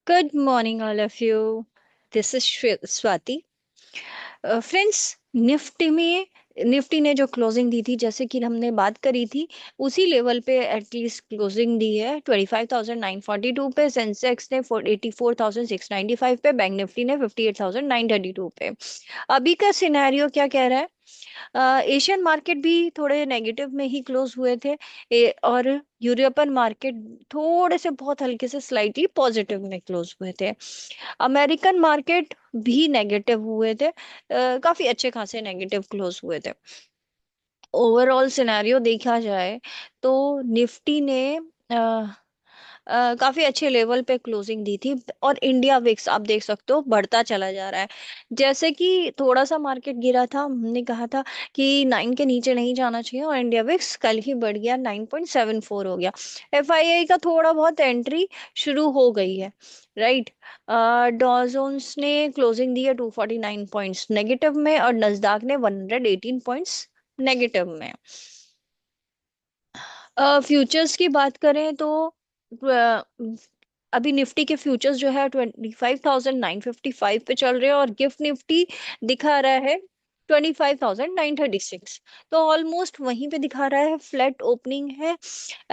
Good morning, all of you. This is Swati. Friends, Nifty ने जो closing दी थी, जैसे कि हमने बात करी थी, उसी लेवल पे एटलीस्ट क्लोजिंग दी है। 25,942 पे सेंसेक्स ने 84,695 पे, बैंक निफ्टी ने 58,932 पे। अभी का सिनेरियो क्या कह रहा है? एशियन मार्केट भी थोड़े नेगेटिव में ही क्लोज हुए थे। और यूरोपियन मार्केट थोड़े से बहुत हल्के से स्लाइटली पॉजिटिव में क्लोज हुए थे। अमेरिकन मार्केट भी नेगेटिव हुए थे, काफी अच्छे खासे नेगेटिव क्लोज हुए थे। ओवरऑल सिनेरियो देखा जाए तो निफ्टी ने काफी अच्छे लेवल पे क्लोजिंग दी थी। और इंडिया विक्स आप देख सकते हो बढ़ता चला जा रहा है। जैसे कि थोड़ा सा मार्केट गिरा था, हमने कहा था कि 9 के नीचे नहीं जाना चाहिए, और इंडिया विक्स कल ही बढ़ गया, 9.74 हो गया। एफआईआई का थोड़ा बहुत एंट्री शुरू हो गई है। राइट। डॉ जोन्स ने क्लोजिंग दी है 249 पॉइंट्स नेगेटिव में, और नस्दाक ने 118 पॉइंट्स नेगेटिव में। फ्यूचर्स की बात करें तो अभी निफ्टी के फ्यूचर्स जो है 25,955 पे चल रहे हैं, और गिफ्ट निफ्टी दिखा रहा है 25,936। तो ऑलमोस्ट वहीं पे दिखा रहा है, फ्लैट ओपनिंग है।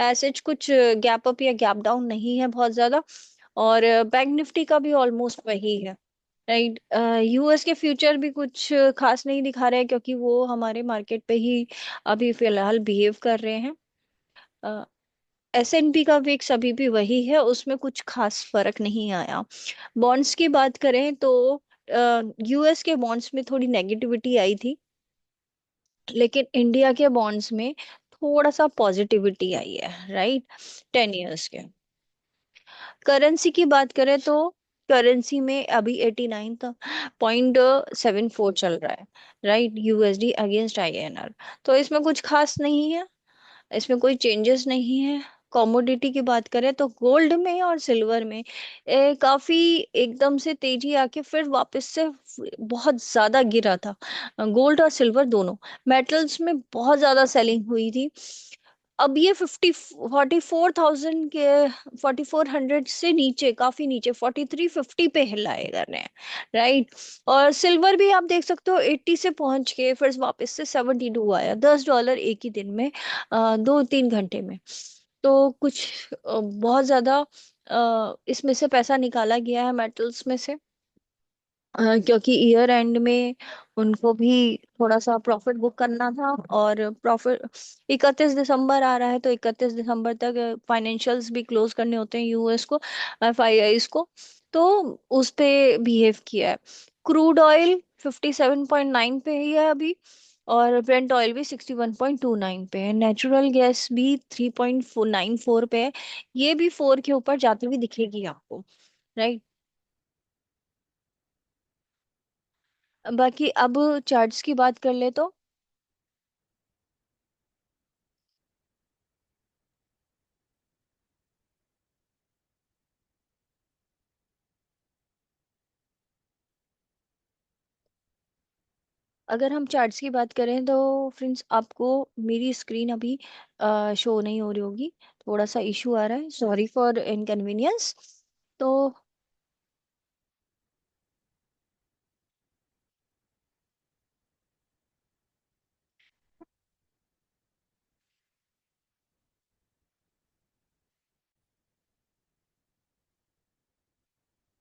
ऐसे कुछ गैप अप या गैप डाउन नहीं है बहुत ज्यादा। और बैंक निफ्टी का भी ऑलमोस्ट वही है। राइट। यूएस के फ्यूचर भी कुछ खास नहीं दिखा रहे हैं, क्योंकि वो हमारे मार्केट पे ही अभी फिलहाल बिहेव कर रहे हैं। एसएनपी का विक्स अभी भी वही है, उसमें कुछ खास फर्क नहीं आया। बॉन्ड्स की बात करें तो यूएस के बॉन्ड्स में थोड़ी नेगेटिविटी आई थी, लेकिन इंडिया के बॉन्ड्स में थोड़ा सा पॉजिटिविटी आई है। राइट। 10 इयर्स के। करेंसी की बात करें तो करेंसी में अभी 89.74 चल रहा है। राइट। USD against INR. तो इसमें कुछ खास नहीं है, इसमें कोई चेंजेस नहीं है। कॉमोडिटी की बात करें तो गोल्ड में और सिल्वर में काफी एकदम से तेजी आके फिर वापस से बहुत ज्यादा गिरा था। गोल्ड और सिल्वर दोनों मेटल्स में बहुत ज्यादा सेलिंग हुई थी। अब ये 44,000 के 4,400 से नीचे, काफी नीचे 4350 पे हिलाए कर रहे हैं। राइट। और सिल्वर भी आप देख सकते हो 80 से पहुंच के फिर वापस से 72 आया, $10 एक ही दिन में, 2-3 घंटे में। तो कुछ बहुत ज्यादा इसमें से पैसा निकाला गया है मेटल्स में से। क्योंकि ईयर एंड में उनको भी थोड़ा सा प्रॉफिट बुक करना था, और प्रॉफिट 31 दिसंबर आ रहा है, तो 31 दिसंबर तक फाइनेंशियल्स भी क्लोज करने होते हैं यूएस को, एफआईआईज को। तो उस पे बिहेव किया है। क्रूड ऑयल 57.9 पे ही है अभी, और ब्रेंट ऑयल भी 61.29 पे है। नेचुरल गैस भी 3.94 पे है। ये भी 4 के ऊपर जाती हुई दिखेगी आपको। राइट। बाकी अब चार्ट्स की बात कर ले तो अगर हम चार्ट्स की बात करें तो फ्रेंड्स, आपको मेरी स्क्रीन अभी शो नहीं हो रही होगी। थोड़ा सा इशू आ रहा है, सॉरी फॉर इनकन्वीनियंस। तो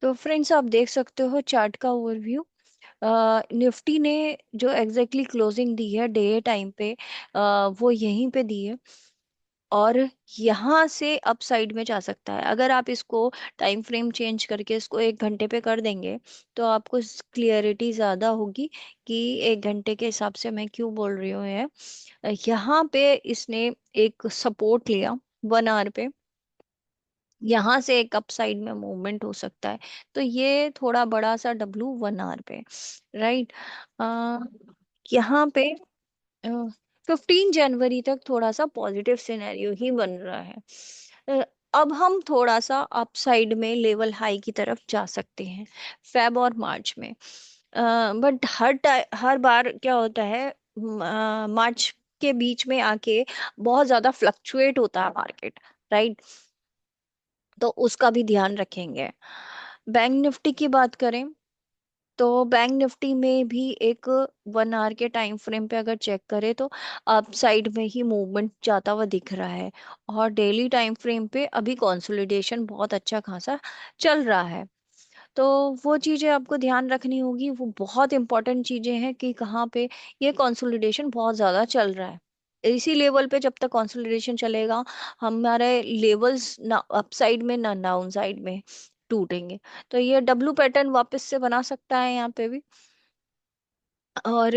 फ्रेंड्स, आप देख सकते हो चार्ट का ओवरव्यू। निफ्टी ने जो एग्जैक्टली क्लोजिंग दी है डे टाइम पे, वो यहीं पे दी है। और यहाँ से अपसाइड में जा सकता है, अगर आप इसको टाइम फ्रेम चेंज करके इसको 1 घंटे पे कर देंगे, तो आपको क्लियरिटी ज़्यादा होगी कि 1 घंटे के हिसाब से मैं क्यों बोल रही हूँ। यहाँ पे इसने एक सपोर्ट लिया 1 आवर पे, यहाँ से एक अपसाइड में मूवमेंट हो सकता है। तो ये थोड़ा बड़ा सा डब्लू 1 आवर पे। राइट। यहाँ पे 15 जनवरी तक थोड़ा सा पॉजिटिव सिनेरियो ही बन रहा है। अ, अब हम थोड़ा सा अपसाइड में लेवल हाई की तरफ जा सकते हैं फेब और मार्च में। बट हर बार क्या होता है, मार्च के बीच में आके बहुत ज्यादा फ्लक्चुएट होता है मार्केट। राइट। तो उसका भी ध्यान रखेंगे। बैंक निफ्टी की बात करें तो बैंक निफ्टी में भी एक 1 आवर के टाइम फ्रेम पे अगर चेक करें तो अप साइड में ही मूवमेंट जाता हुआ दिख रहा है। और डेली टाइम फ्रेम पे अभी कंसोलिडेशन बहुत अच्छा खासा चल रहा है। तो वो चीजें आपको ध्यान रखनी होगी, वो बहुत इंपॉर्टेंट चीजें हैं कि कहाँ पे ये कंसोलिडेशन बहुत ज्यादा चल रहा है। इसी लेवल पे जब तक कंसोलिडेशन चलेगा, हमारे लेवल्स ना अपसाइड में ना डाउन साइड में टूटेंगे। तो ये डब्लू पैटर्न वापस से बना सकता है यहाँ पे भी। और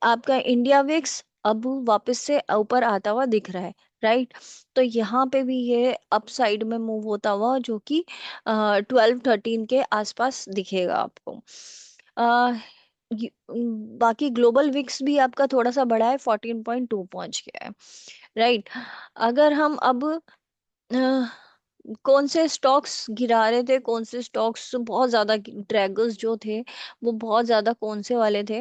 आपका इंडिया विक्स अब वापस से ऊपर आता हुआ दिख रहा है, राइट। तो यहाँ पे भी ये अप साइड में मूव होता हुआ जो कि 12-13 के आसपास दिखेगा आपको। आ, बाकी ग्लोबल विक्स भी आपका थोड़ा सा बढ़ा है, 14.2 पहुंच गया है, राइट। अगर हम अब अ, कौन से स्टॉक्स गिरा रहे थे, कौन से स्टॉक्स बहुत ज्यादा ड्रैगर्स जो थे, वो बहुत ज्यादा कौन से वाले थे,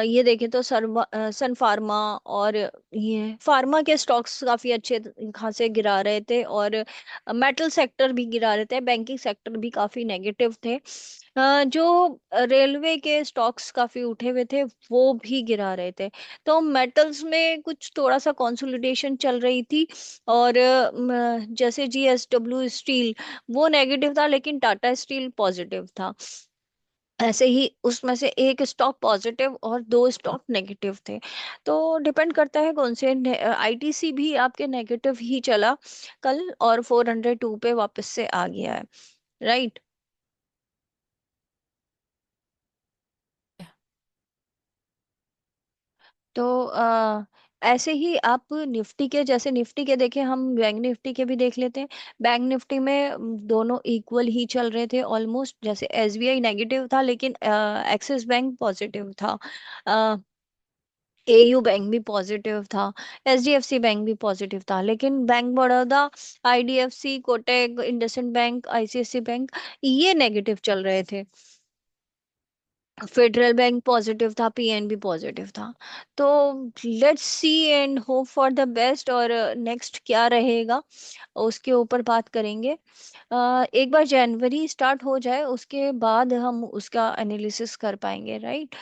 ये देखें तो सन फार्मा और ये फार्मा के स्टॉक्स काफी अच्छे खासे गिरा रहे थे। और मेटल सेक्टर भी गिरा रहे थे, बैंकिंग सेक्टर भी काफी नेगेटिव थे। जो रेलवे के स्टॉक्स काफी उठे हुए थे वो भी गिरा रहे थे। तो मेटल्स में कुछ थोड़ा सा कंसोलिडेशन चल रही थी। और जैसे जीएसडब्ल्यू स्टील वो नेगेटिव था, लेकिन टाटा स्टील पॉजिटिव था। ऐसे ही उसमें से एक स्टॉक पॉजिटिव और दो स्टॉक नेगेटिव थे। तो डिपेंड करता है कौन से। आईटीसी भी आपके नेगेटिव ही चला कल, और 402 पे वापस से आ गया है, राइट। तो ऐसे ही आप निफ्टी के, जैसे निफ्टी के देखें, हम बैंक निफ्टी के भी देख लेते हैं। बैंक निफ्टी में दोनों इक्वल ही चल रहे थे ऑलमोस्ट। जैसे एसबीआई नेगेटिव था, लेकिन एक्सिस बैंक पॉजिटिव था। एयू बैंक भी पॉजिटिव था। एचडीएफसी बैंक भी पॉजिटिव था, लेकिन Bank Baroda, IDFC, Kotak, IndusInd Bank, ICICI Bank ये नेगेटिव चल रहे थे। फेडरल बैंक पॉजिटिव था, पीएनबी पॉजिटिव था। तो let's see and hope for the best. और नेक्स्ट क्या रहेगा उसके ऊपर बात करेंगे। एक बार जनवरी स्टार्ट हो जाए उसके बाद हम उसका एनालिसिस कर पाएंगे, राइट।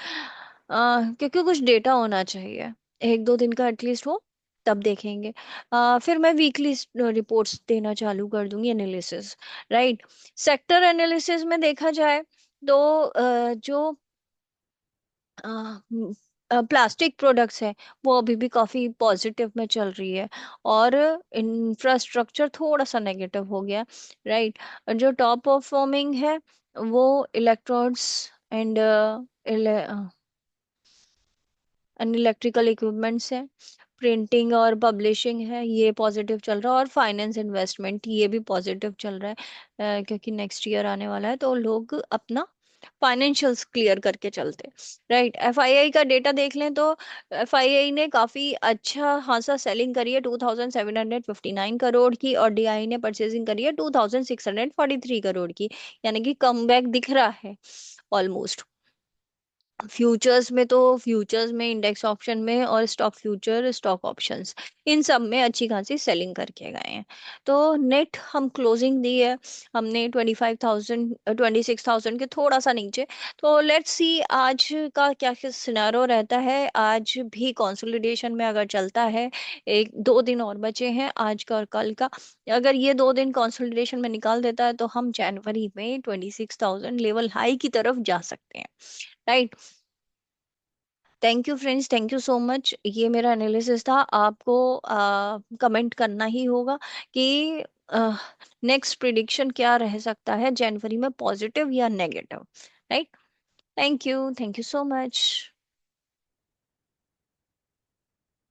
क्योंकि कुछ डेटा होना चाहिए, 1-2 दिन का एटलीस्ट हो, तब देखेंगे। फिर मैं वीकली रिपोर्ट्स देना चालू कर दूंगी, एनालिसिस, राइट। सेक्टर एनालिसिस में देखा जाए तो जो प्लास्टिक प्रोडक्ट्स है वो अभी भी काफी पॉजिटिव में चल रही है। और इंफ्रास्ट्रक्चर थोड़ा सा नेगेटिव हो गया, राइट। जो टॉप परफॉर्मिंग है वो इलेक्ट्रॉन्स एंड इलेक्ट्रिकल इक्विपमेंट्स है। प्रिंटिंग और पब्लिशिंग है, ये पॉजिटिव चल रहा है। और फाइनेंस इन्वेस्टमेंट ये भी पॉजिटिव चल रहा है, क्योंकि नेक्स्ट ईयर आने वाला है तो लोग अपना फाइनेंशियल्स क्लियर करके चलते, राइट। एफआईआई का डेटा देख लें तो एफआईआई ने काफी अच्छा खासा सेलिंग करी है, 2759 करोड़ की। और डीआई ने परचेजिंग करी है 2643 करोड़ की, यानी कि कमबैक दिख रहा है ऑलमोस्ट। फ्यूचर्स में तो फ्यूचर्स में, इंडेक्स ऑप्शन में, और स्टॉक फ्यूचर, स्टॉक ऑप्शंस, इन सब में अच्छी खासी सेलिंग करके गए हैं। तो नेट हम क्लोजिंग दी है हमने 25,000, 26,000 के थोड़ा सा नीचे। तो लेट्स सी आज का क्या क्या सिनारो रहता है। आज भी कंसोलिडेशन में अगर चलता है, 1-2 दिन और बचे हैं आज का और कल का। अगर ये 2 दिन कंसोलिडेशन में निकाल देता है तो हम जनवरी में 26,000 लेवल हाई की तरफ जा सकते हैं, right. Thank you friends, thank you so much. ये मेरा एनालिसिस था। आपको कमेंट करना ही होगा कि नेक्स्ट प्रिडिक्शन क्या रह सकता है जनवरी में, पॉजिटिव या negative, right. Thank you so much.